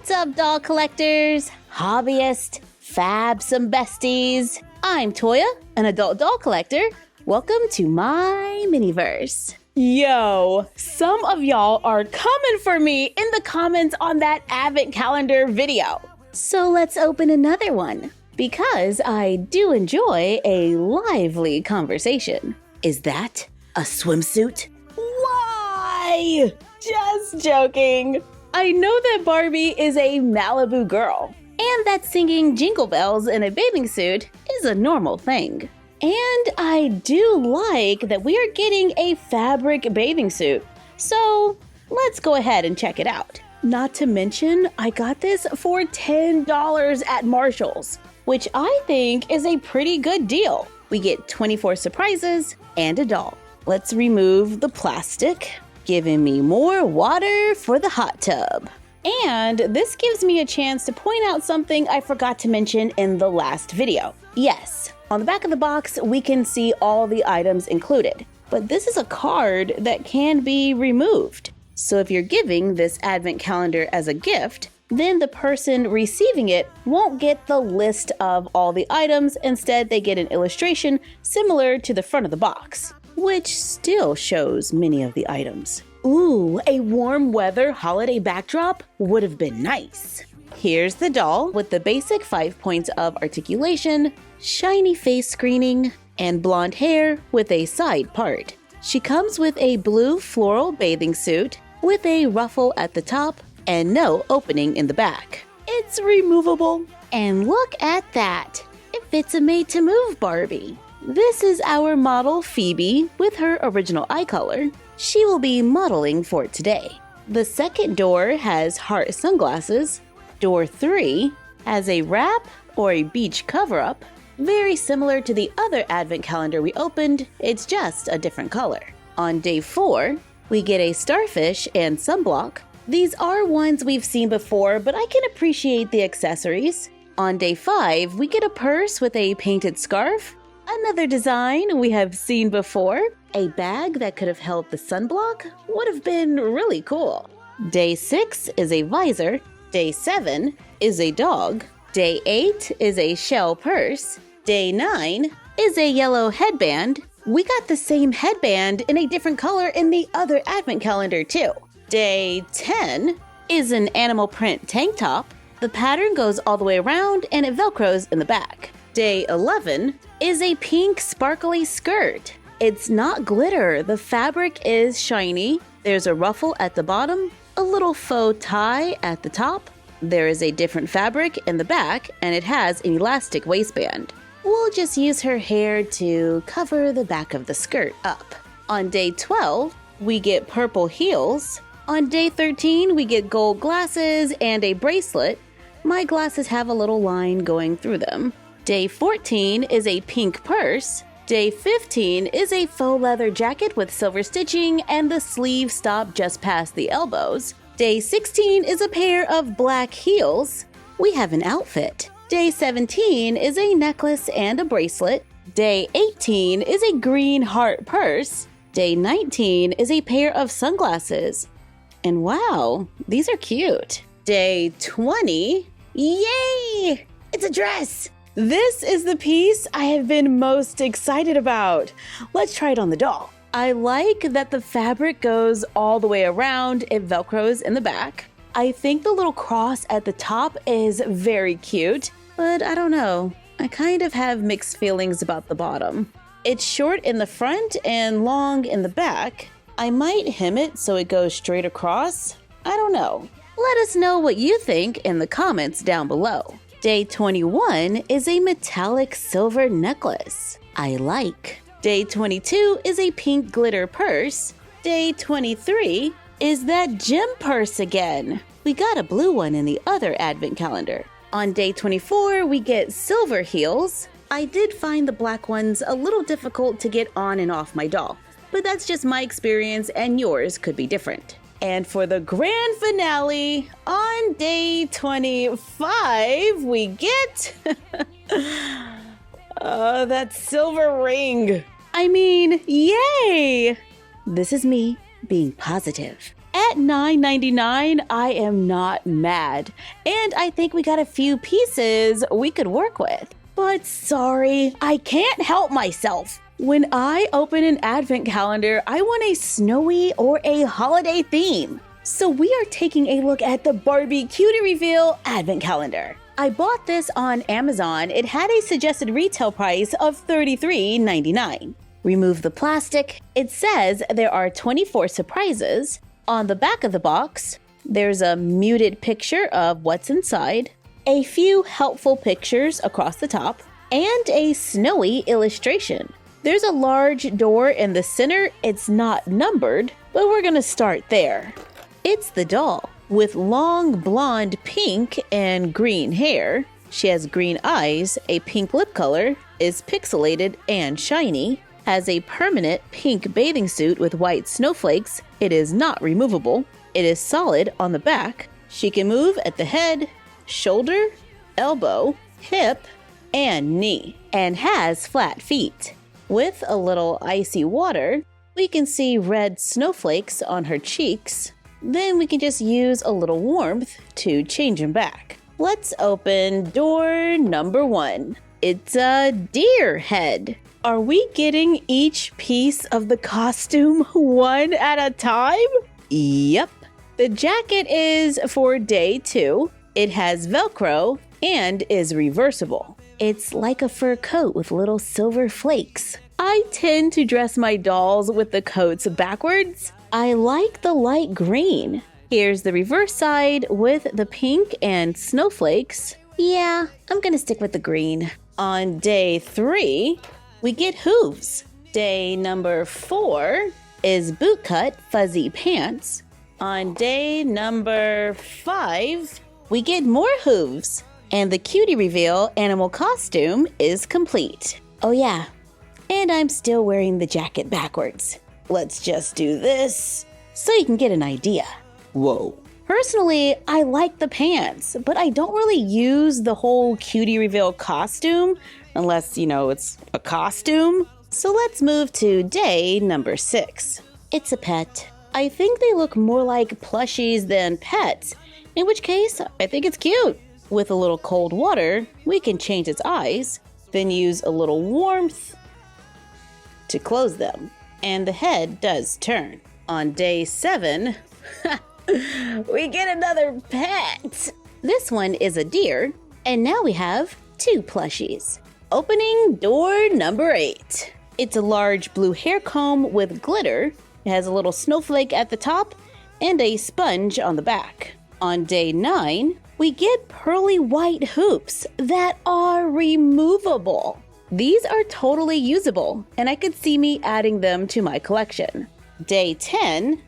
What's up, doll collectors, hobbyists, fabsome besties? I'm Toya, an adult doll collector. Welcome to my miniverse. Yo, some of y'all are coming for me in the comments on that advent calendar video. So let's open another one, because I do enjoy a lively conversation. Is that a swimsuit? Why? Just joking. I know that Barbie is a Malibu girl, and that singing jingle bells in a bathing suit is a normal thing. And I do like that we are getting a fabric bathing suit, so let's go ahead and check it out. Not to mention, I got this for $10 at Marshall's, which I think is a pretty good deal. We get 24 surprises and a doll. Let's remove the plastic, giving me more water for the hot tub. And this gives me a chance to point out something I forgot to mention in the last video. Yes, on the back of the box, we can see all the items included, but this is a card that can be removed. So if you're giving this advent calendar as a gift, then the person receiving it won't get the list of all the items. Instead, they get an illustration similar to the front of the box, which still shows many of the items. Ooh, a warm weather holiday backdrop would have been nice. Here's the doll with the basic 5 points of articulation, shiny face screening, and blonde hair with a side part. She comes with a blue floral bathing suit with a ruffle at the top and no opening in the back. It's removable. And look at that. It fits a made-to-move Barbie. This is our model Phoebe with her original eye color. She will be modeling for today. The second door has heart sunglasses. Door 3 has a wrap or a beach cover-up, very similar to the other advent calendar we opened, it's just a different color. On day 4, we get a starfish and sunblock. These are ones we've seen before, but I can appreciate the accessories. On day 5, we get a purse with a painted scarf. Another design we have seen before. A bag that could have held the sunblock would have been really cool. Day 6 is a visor. Day 7 is a dog. Day 8 is a shell purse. Day 9 is a yellow headband. We got the same headband in a different color in the other advent calendar too. Day 10 is an animal print tank top. The pattern goes all the way around and it velcros in the back. Day 11 is a pink sparkly skirt. It's not glitter, the fabric is shiny. There's a ruffle at the bottom, a little faux tie at the top. There is a different fabric in the back and it has an elastic waistband. We'll just use her hair to cover the back of the skirt up. On day 12, we get purple heels. On day 13, we get gold glasses and a bracelet. My glasses have a little line going through them. Day 14 is a pink purse. Day 15 is a faux leather jacket with silver stitching and the sleeves stop just past the elbows. Day 16 is a pair of black heels. We have an outfit. Day 17 is a necklace and a bracelet. Day 18 is a green heart purse. Day 19 is a pair of sunglasses. And wow, these are cute. Day 20, yay! It's a dress! This is the piece I have been most excited about. Let's try it on the doll. I like that the fabric goes all the way around, it velcros in the back. I think the little cross at the top is very cute, but I don't know. I kind of have mixed feelings about the bottom. It's short in the front and long in the back. I might hem it so it goes straight across. I don't know. Let us know what you think in the comments down below. Day 21 is a metallic silver necklace. I like. Day 22 is a pink glitter purse. Day 23 is that gem purse again. We got a blue one in the other advent calendar. On day 24, we get silver heels. I did find the black ones a little difficult to get on and off my doll, but that's just my experience and yours could be different. And for the grand finale, on day 25, we get that silver ring. I mean, yay! This is me being positive. At At $9.99, I am not mad. And I think we got a few pieces we could work with. But sorry, I can't help myself. When I open an advent calendar, I want a snowy or a holiday theme. So we are taking a look at the Barbie Cutie Reveal advent calendar. I bought this on Amazon. It had a suggested retail price of $33.99. Remove the plastic. It says there are 24 surprises. On the back of the box, there's a muted picture of what's inside, a few helpful pictures across the top, and a snowy illustration. There's a large door in the center. It's not numbered, but we're gonna start there. It's the doll with long blonde pink and green hair. She has green eyes, a pink lip color, is pixelated and shiny, has a permanent pink bathing suit with white snowflakes. It is not removable. It is solid on the back. She can move at the head, shoulder, elbow, hip, and knee, and has flat feet. With a little icy water, we can see red snowflakes on her cheeks. Then we can just use a little warmth to change them back. Let's open door number 1. It's a deer head. Are we getting each piece of the costume one at a time? Yep. The jacket is for day 2. It has Velcro and is reversible. It's like a fur coat with little silver flakes. I tend to dress my dolls with the coats backwards. I like the light green. Here's the reverse side with the pink and snowflakes. Yeah, I'm gonna stick with the green. On day 3, we get hooves. Day number 4 is bootcut fuzzy pants. On day number 5, we get more hooves. And the cutie reveal animal costume is complete. Oh yeah, and I'm still wearing the jacket backwards. Let's just do this so you can get an idea. Whoa. Personally, I like the pants, but I don't really use the whole cutie reveal costume unless, it's a costume. So let's move to day number 6. It's a pet. I think they look more like plushies than pets, in which case I think it's cute. With a little cold water, we can change its eyes, then use a little warmth to close them. And the head does turn. On day 7, we get another pet. This one is a deer, and now we have 2 plushies. Opening door number 8. It's a large blue hair comb with glitter. It has a little snowflake at the top and a sponge on the back. On day 9, we get pearly white hoops that are removable. These are totally usable, and I could see me adding them to my collection. Day 10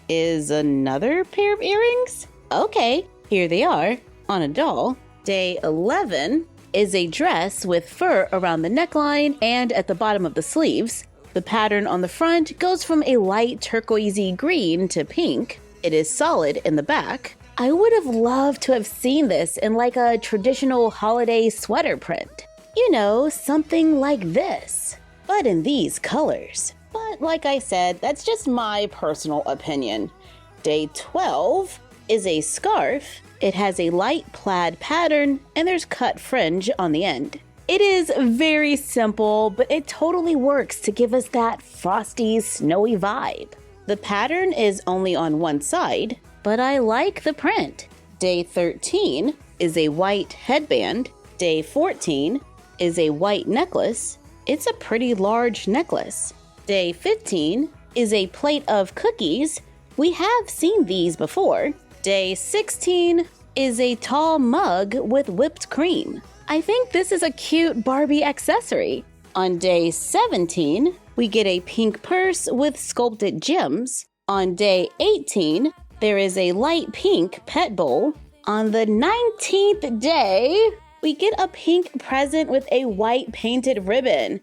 is another pair of earrings. Okay, here they are on a doll. Day 11 is a dress with fur around the neckline and at the bottom of the sleeves. The pattern on the front goes from a light turquoisey green to pink. It is solid in the back. I would have loved to have seen this in like a traditional holiday sweater print. Something like this, but in these colors. But like I said, that's just my personal opinion. Day 12 is a scarf. It has a light plaid pattern and there's cut fringe on the end. It is very simple, but it totally works to give us that frosty, snowy vibe. The pattern is only on one side, but I like the print. Day 13 is a white headband. Day 14 is a white necklace. It's a pretty large necklace. Day 15 is a plate of cookies. We have seen these before. Day 16 is a tall mug with whipped cream. I think this is a cute Barbie accessory. On day 17, we get a pink purse with sculpted gems. On day 18, there is a light pink pet bowl. On the 19th day, we get a pink present with a white painted ribbon.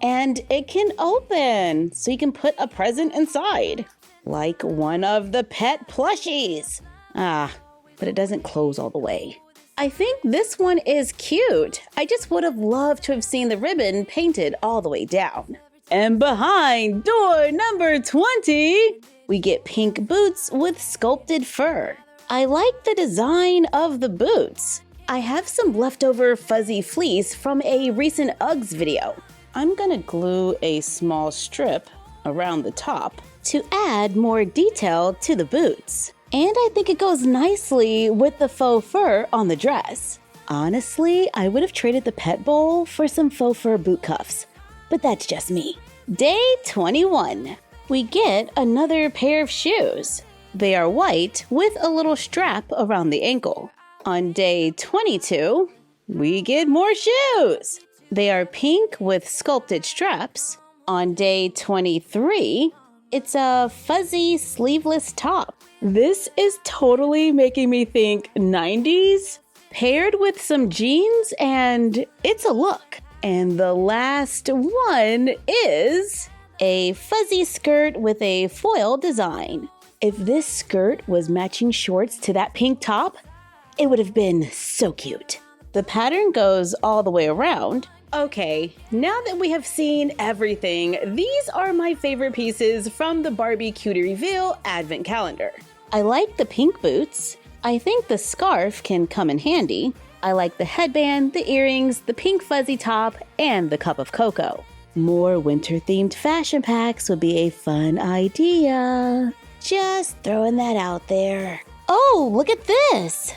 And it can open, so you can put a present inside. Like one of the pet plushies. But it doesn't close all the way. I think this one is cute. I just would have loved to have seen the ribbon painted all the way down. And behind door number 20, We get pink boots with sculpted fur. I like the design of the boots. I have some leftover fuzzy fleece from a recent Uggs video. I'm gonna glue a small strip around the top to add more detail to the boots. And I think it goes nicely with the faux fur on the dress. Honestly, I would have traded the pet bowl for some faux fur boot cuffs, but that's just me. Day 21. We get another pair of shoes. They are white with a little strap around the ankle. On day 22, we get more shoes. They are pink with sculpted straps. On day 23, it's a fuzzy sleeveless top. This is totally making me think 90s, paired with some jeans, and it's a look. And the last one is a fuzzy skirt with a foil design. If this skirt was matching shorts to that pink top, it would have been so cute. The pattern goes all the way around. Okay, now that we have seen everything, these are my favorite pieces from the Barbie Cutie Reveal Advent Calendar. I like the pink boots. I think the scarf can come in handy. I like the headband, the earrings, the pink fuzzy top, and the cup of cocoa. More winter-themed fashion packs would be a fun idea. Just throwing that out there. Oh, look at this!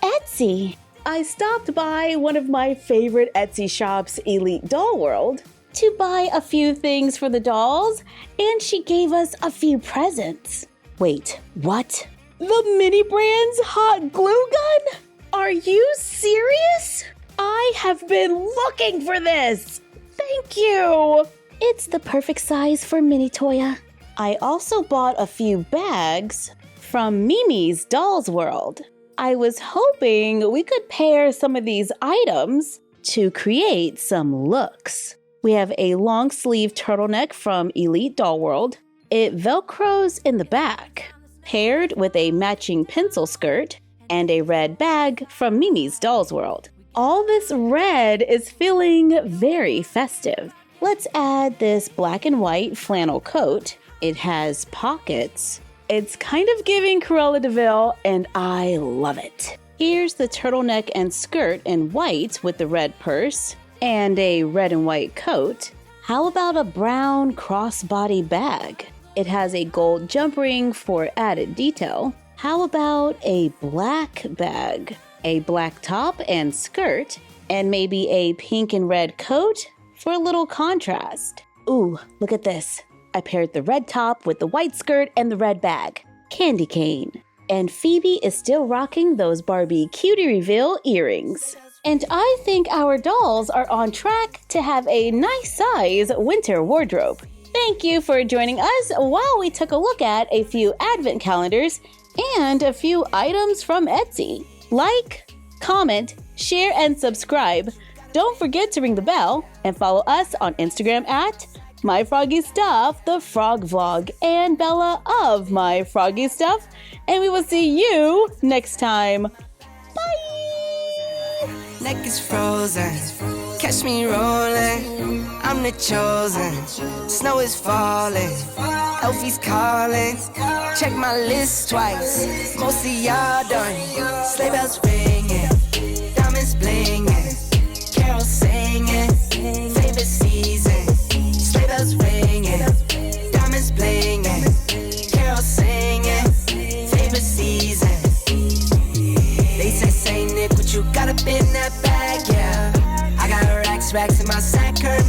Etsy! I stopped by one of my favorite Etsy shops, EliteDollWorld, to buy a few things for the dolls, and she gave us a few presents. Wait, what? The Mini Brand's hot glue gun? Are you serious? I have been looking for this! Thank you! It's the perfect size for Mini Toya. I also bought a few bags from MimisDollsWorld. I was hoping we could pair some of these items to create some looks. We have a long sleeve turtleneck from EliteDollWorld. It velcros in the back, paired with a matching pencil skirt and a red bag from MimisDollsWorld. All this red is feeling very festive. Let's add this black and white flannel coat. It has pockets. It's kind of giving Cruella de Vil, and I love it. Here's the turtleneck and skirt in white with the red purse and a red and white coat. How about a brown crossbody bag? It has a gold jump ring for added detail. How about a black bag? A black top and skirt, and maybe a pink and red coat for a little contrast. Ooh, look at this. I paired the red top with the white skirt and the red bag. Candy cane. And Phoebe is still rocking those Barbie Cutie Reveal earrings. And I think our dolls are on track to have a nice size winter wardrobe. Thank you for joining us while we took a look at a few advent calendars and a few items from Etsy. Like, comment, share, and subscribe. Don't forget to ring the bell and follow us on Instagram at MyFroggyStuff, the Frog Vlog, and Bella of MyFroggyStuff. And we will see you next time. Bye! Neck is frozen, catch me rolling. I'm the chosen, snow is falling, Elfie's calling. Check my list twice, most of y'all done. Sleigh bells ringing, diamonds blinging, carols singing, favorite season. Sleigh bells ringing, diamonds blinging, carols singing, favorite season. They say, Saint Nick, what you got up in that bag, yeah. I got racks in my sack, curve